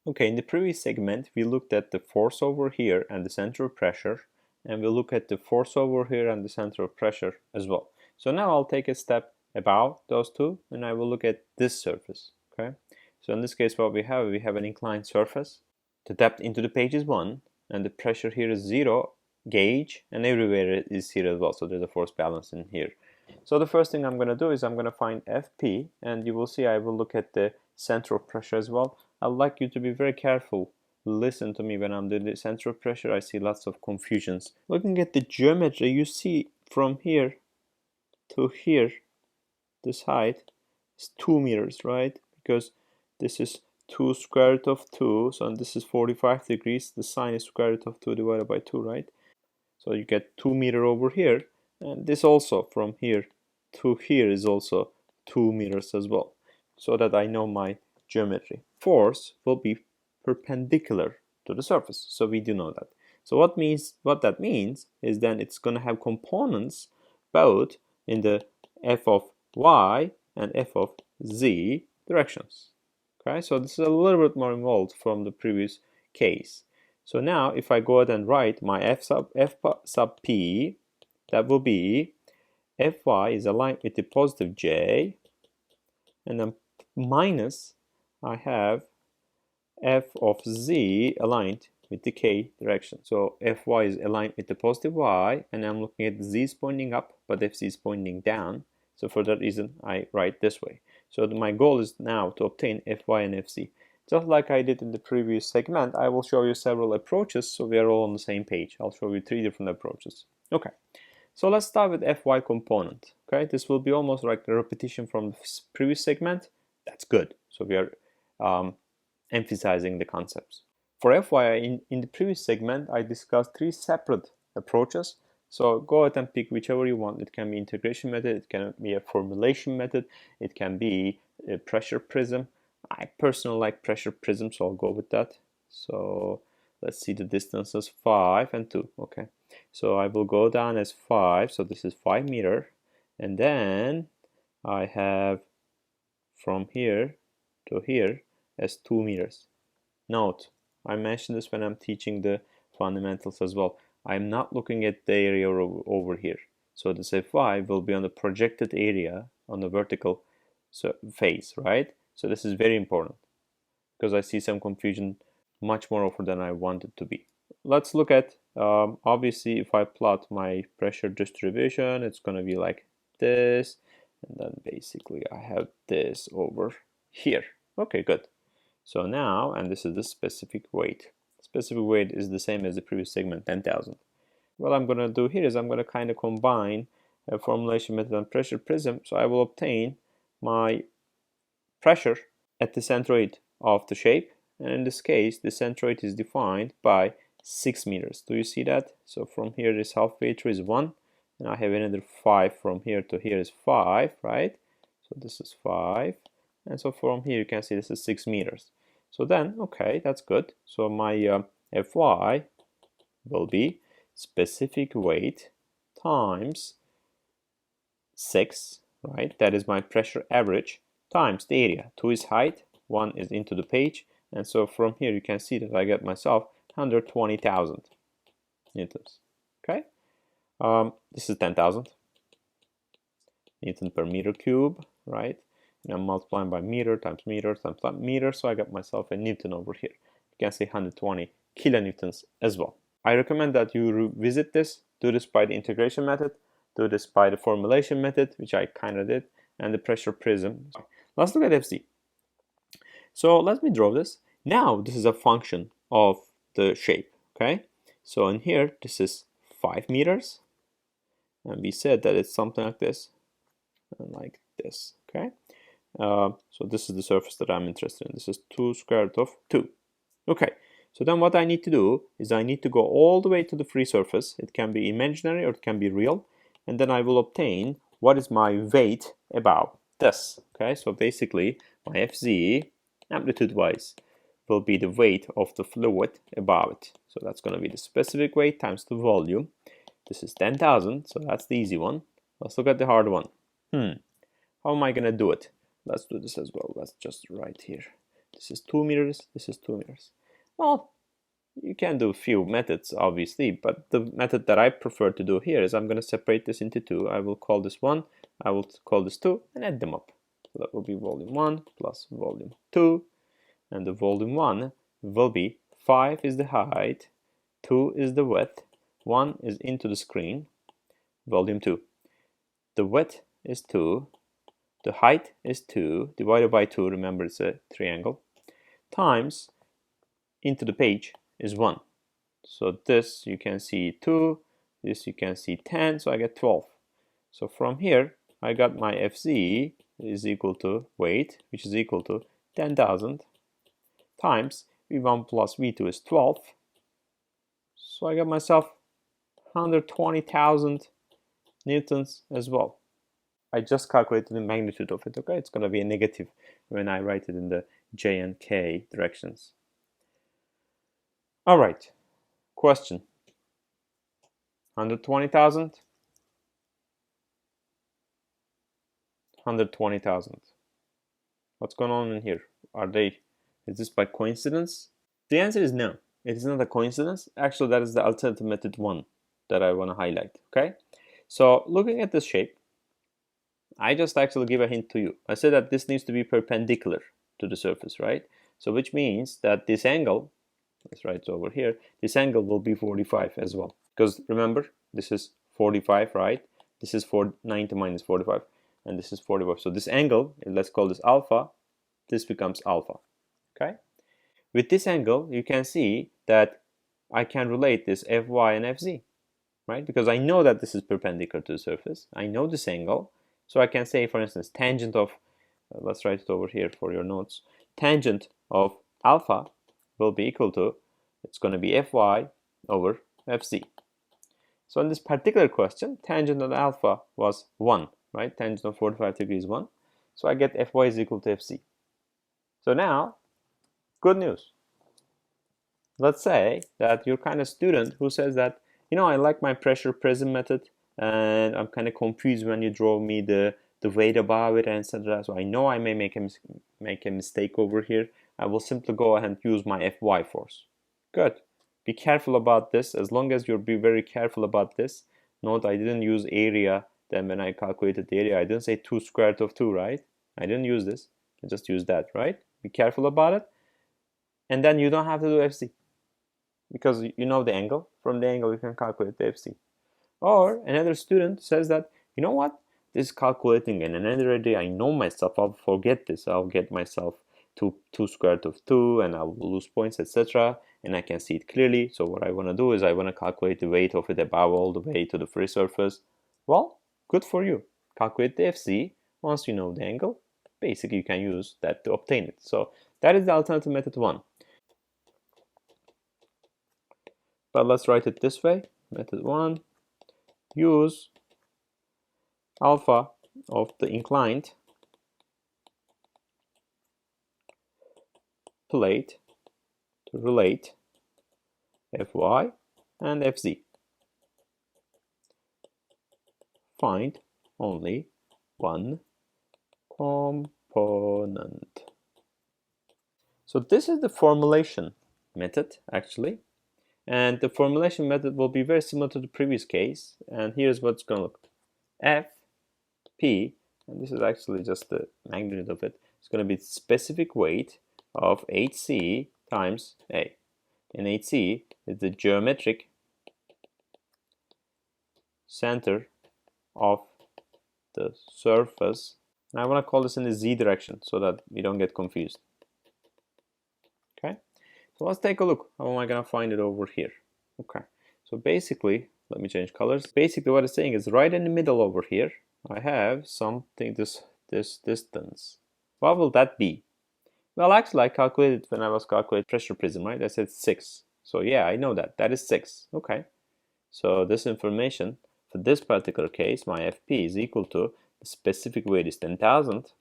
Okay, in the previous segment, we looked at the force over here and the center of pressure, and we'll look at the force over here and the center of pressure as well. So now I'll take a step above those two, and I will look at this surface, okay? So in this case, what we have an inclined surface. The depth into the page is 1, and the pressure here is 0 gauge, and everywhere it is here as well, so there's a force balance in here. So the first thing I'm going to do is I'm going to find FP, and you will see I will look at the center of pressure as well. I'd like you to be very careful. Listen to me when I'm doing the center of pressure. I see lots of confusions. Looking at the geometry, you see from here to here, this height is 2 meters, right? Because this is 2 square root of 2, so this is 45 degrees. The sine is square root of 2 divided by 2, right? So you get 2 meter over here, and this also from here to here is also 2 meters as well, so that I know my geometry. Force will be perpendicular to the surface, so we do know that. So what that means is then it's going to have components both in the f of y and f of z directions. Okay, so this is a little bit more involved from the previous case. So now if I go ahead and write my f sub p, that will be fy is aligned with the positive j, and then minus I have f of z aligned with the k direction. So fy is aligned with the positive y, and I'm looking at z is pointing up, but fz is pointing down. So for that reason, I write this way. So my goal is now to obtain fy and fz. Just like I did in the previous segment, I will show you several approaches so we are all on the same page. I'll show you 3 different approaches. Okay, so let's start with fy component. Okay, this will be almost like a repetition from the previous segment. That's good. So we are emphasizing the concepts. For fy, in the previous segment, I discussed 3 separate approaches. So go ahead and pick whichever you want. It can be integration method, it can be a formulation method, it can be a pressure prism. I personally like pressure prism, so I'll go with that. So let's see, the distances 5 and 2. Okay, so I will go down as 5, so this is 5 meter, and then I have from here to here as 2 meters. Note, I mentioned this when I'm teaching the fundamentals as well. I'm not looking at the area over here. So this fy will be on the projected area on the vertical face, right? So this is very important because I see some confusion much more often than I want it to be. Let's look at, obviously, if I plot my pressure distribution, it's going to be like this. And then basically I have this over here. Okay, good. So now, and this is the specific weight. Specific weight is the same as the previous segment, 10,000. What I'm going to do here is I'm going to kind of combine a formulation method and pressure prism. So I will obtain my pressure at the centroid of the shape. And in this case, the centroid is defined by 6 meters. Do you see that? So from here, this halfway through is 1. And I have another 5 from here to here is 5, right? So this is 5. And so from here, you can see this is 6 meters. So then, okay, that's good. So my fy will be specific weight times 6, right? That is my pressure average times the area. 2 is height, 1 is into the page. And so from here, you can see that I get myself 120,000 newtons, okay? This is 10,000 Newton per meter cube, right? And I'm multiplying by meter times meter times meter, so I got myself a Newton over here. You can say 120 kilonewtons as well. I recommend that you revisit this, do this by the integration method, do this by the formulation method, which I kind of did, and the pressure prism. Let's look at Fc. So let me draw this. Now this is a function of the shape, okay? So in here, this is 5 meters, and we said that it's something like this, and like this, okay? So this is the surface that I'm interested in. This is 2 square root of 2. Okay, so then what I need to do is I need to go all the way to the free surface. It can be imaginary or it can be real. And then I will obtain what is my weight about this. Okay, so basically my Fz, amplitude-wise, will be the weight of the fluid above it. So that's going to be the specific weight times the volume. This is 10,000, so that's the easy one. Let's look at the hard one. How am I going to do it? Let's do this as well. Let's just write here. This is 2 meters, this is 2 meters. Well, you can do a few methods, obviously, but the method that I prefer to do here is I'm going to separate this into two. I will call this 1, I will call this 2, and add them up. So that will be volume 1 plus volume 2, and the volume 1 will be 5 is the height, 2 is the width, 1 is into the screen, volume 2. The width is 2, the height is 2, divided by 2, remember it's a triangle, times into the page is 1. So this you can see 2, this you can see 10, so I get 12. So from here I got my Fz is equal to weight, which is equal to 10,000 times V1 plus V2 is 12. So I got myself 120,000 newtons as well. I just calculated the magnitude of it, okay? It's going to be a negative when I write it in the J and K directions. All right, question. 120,000? 120,000. What's going on in here? Is this by coincidence? The answer is no. It is not a coincidence. Actually, that is the alternative method 1 that I want to highlight, okay? So looking at this shape, I just actually give a hint to you. I said that this needs to be perpendicular to the surface, right? So which means that this angle, let's write it over here, this angle will be 45 as well. Because remember, this is 45, right? This is 90 minus 45, and this is 45. So this angle, let's call this alpha, this becomes alpha, okay? With this angle, you can see that I can relate this Fy and Fz, right? Because I know that this is perpendicular to the surface. I know this angle. So I can say, for instance, tangent of, let's write it over here for your notes, tangent of alpha will be equal to, it's going to be Fy over Fz. So in this particular question, tangent of alpha was 1, right? Tangent of 45 degrees 1. So I get Fy is equal to Fz. So now, good news. Let's say that you're kind of student who says that, you know, I like my pressure prism method, and I'm kind of confused when you draw me the weight above it, etc. So I know I may make a mistake over here. I will simply go ahead and use my Fy force. Good. Be careful about this. As long as you'll be very careful about this. Note I didn't use area. Then when I calculated the area, I didn't say 2 square root of 2, right? I didn't use this. I just used that, right? Be careful about it. And then you don't have to do Fc. Because you know the angle. From the angle, you can calculate the Fc. Or another student says that, you know what, this is calculating in another day, I know myself, I'll forget this, I'll get myself to 2 square root of 2 and I'll lose points, etc. And I can see it clearly. So what I want to do is I want to calculate the weight of it above all the way to the free surface. Well, good for you. Calculate the Fc. Once you know the angle, basically you can use that to obtain it. So that is the alternative method 1. But let's write it this way. Method 1. Use alpha of the inclined plate to relate Fy and Fz. Find only one component. So this is the formulation method actually. And the formulation method will be very similar to the previous case. And here's what's going to look. F, P, and this is actually just the magnitude of it. It's going to be specific weight of HC times A. And HC is the geometric center of the surface. And I want to call this in the Z direction so that we don't get confused. Okay. So let's take a look. How am I going to find it over here? Okay. So basically, let me change colors. Basically what it's saying is right in the middle over here, I have something, this distance. What will that be? Well, actually I calculated when I was calculating pressure prism, right? I said 6. So yeah, I know that. That is 6. Okay. So this information, for this particular case, my FP is equal to, the specific weight is 10,000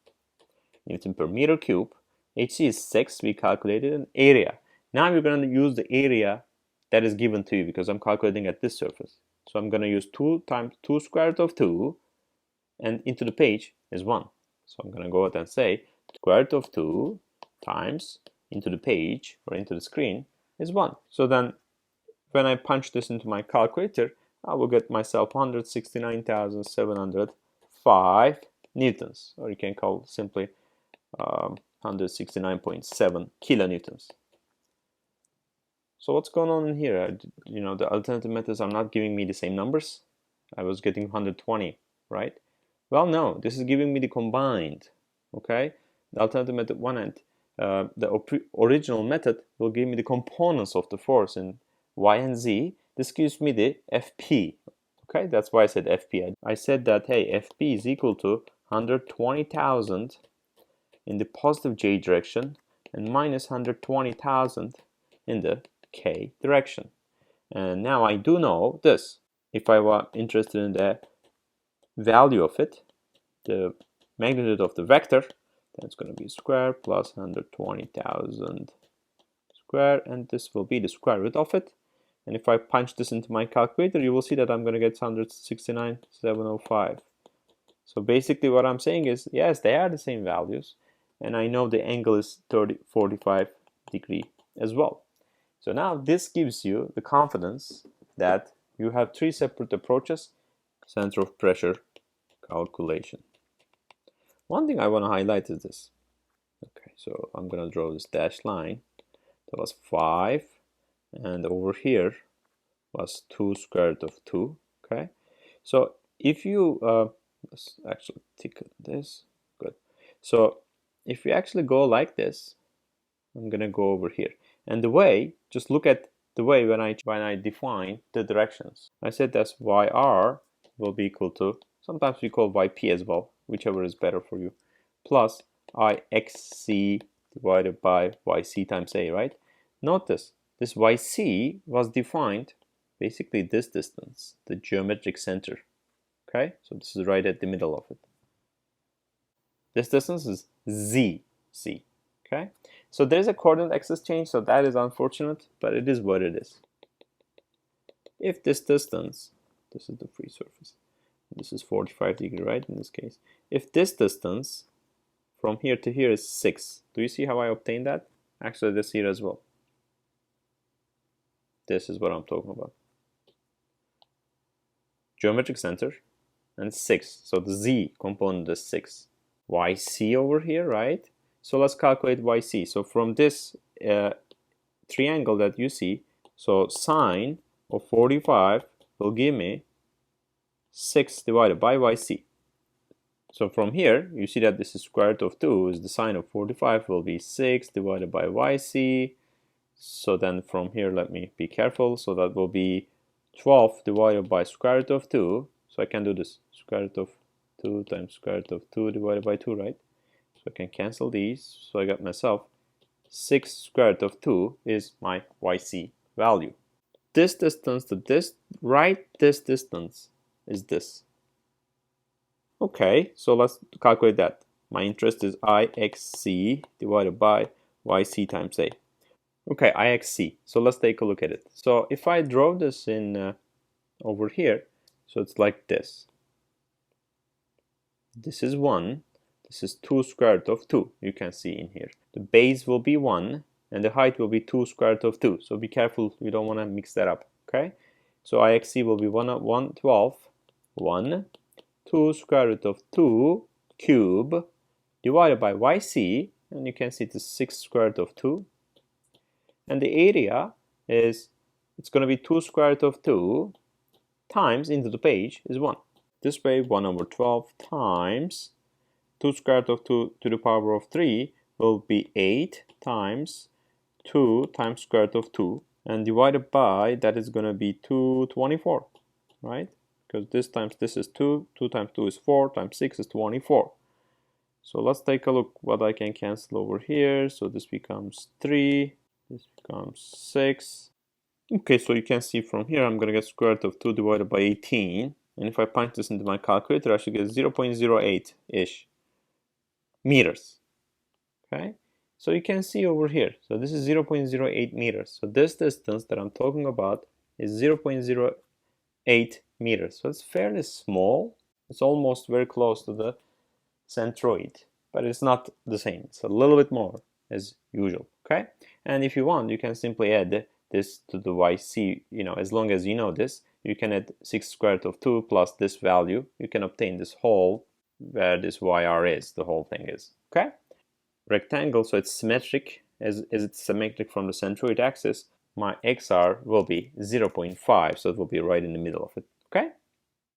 Newton per meter cube. HC is 6, we calculated an area. Now we're going to use the area that is given to you because I'm calculating at this surface. So I'm going to use 2 times 2 square root of 2 and into the page is 1. So I'm going to go ahead and say square root of 2 times into the page or into the screen is 1. So then when I punch this into my calculator, I will get myself 169,705 newtons, or you can call it simply 169.7 kilonewtons. So what's going on in here? You know, the alternative methods are not giving me the same numbers. I was getting 120, right? Well, no, this is giving me the combined, okay? The alternative method 1 and the original method will give me the components of the force in Y and Z. This gives me the FP, okay? That's why I said FP. I said that, hey, FP is equal to 120,000 in the positive J direction and minus 120,000 in the K direction. And now I do know this. If I were interested in the value of it, the magnitude of the vector, then it's going to be square plus 120,000 square, and this will be the square root of it. And if I punch this into my calculator, you will see that I'm going to get 169,705. So basically what I'm saying is, yes, they are the same values, and I know the angle is 45 degree as well. So now this gives you the confidence that you have 3 separate approaches, center of pressure calculation. One thing I want to highlight is this. Okay, so I'm going to draw this dashed line. That was 5, and over here was 2 square root of 2. Okay, so if you let's actually tick this. Good. So if you actually go like this, I'm going to go over here. And the way, just look at the way when I define the directions. I said that YR will be equal to, sometimes we call YP as well, whichever is better for you, plus IXC divided by YC times A, right? Notice, this YC was defined basically this distance, the geometric center, okay? So this is right at the middle of it. This distance is ZC, okay? So there's a coordinate axis change, so that is unfortunate, but it is what it is. If this distance, this is the free surface, this is 45 degree, right, in this case. If this distance from here to here is 6, do you see how I obtained that? Actually, this here as well. This is what I'm talking about. Geometric center and 6, so the Z component is 6. YC over here, right? So let's calculate YC. So from this triangle that you see, so sine of 45 will give me 6 divided by YC. So from here, you see that this is square root of 2, is the sine of 45 will be 6 divided by YC. So then from here, let me be careful. So that will be 12 divided by square root of 2. So I can do this, square root of 2 times square root of 2 divided by 2, right? So I can cancel these. So I got myself 6 square root of 2 is my YC value. This distance to this, right, this distance is this. Okay, so let's calculate that. My interest is IXC divided by YC times A. Okay, IXC. So let's take a look at it. So if I draw this in over here, so it's like this. This is 1. This is 2 square root of 2. You can see in here. The base will be 1 and the height will be 2 square root of 2. So be careful, you don't want to mix that up. Okay? So IXC will be 112, 1, 2 square root of 2 cube divided by YC, and you can see it's 6 square root of 2. And the area is, it's going to be 2 square root of 2 times into the page is 1. This way 1 over 12 times 2 square root of 2 to the power of 3 will be 8 times 2 times square root of 2, and divided by, that is going to be 224, right? Because this times this is 2, 2 times 2 is 4, times 6 is 24. So let's take a look what I can cancel over here. So this becomes 3, this becomes 6. Okay, so you can see from here I'm going to get square root of 2 divided by 18. And if I punch this into my calculator, I should get 0.08-ish meters. Okay, so you can see over here. So this is 0.08 meters. So this distance that I'm talking about is 0.08 meters. So it's fairly small. It's almost very close to the centroid, but it's not the same. It's a little bit more. as usual, okay? And if you want, you can simply add this to the yc, as long as you know this, you can add 6 square root of 2 plus this value, you can obtain this whole where this yr is, the whole thing is, okay? Rectangle, so it's symmetric, as it's symmetric from the centroid axis, my xr will be 0.5, so it will be right in the middle of it, okay?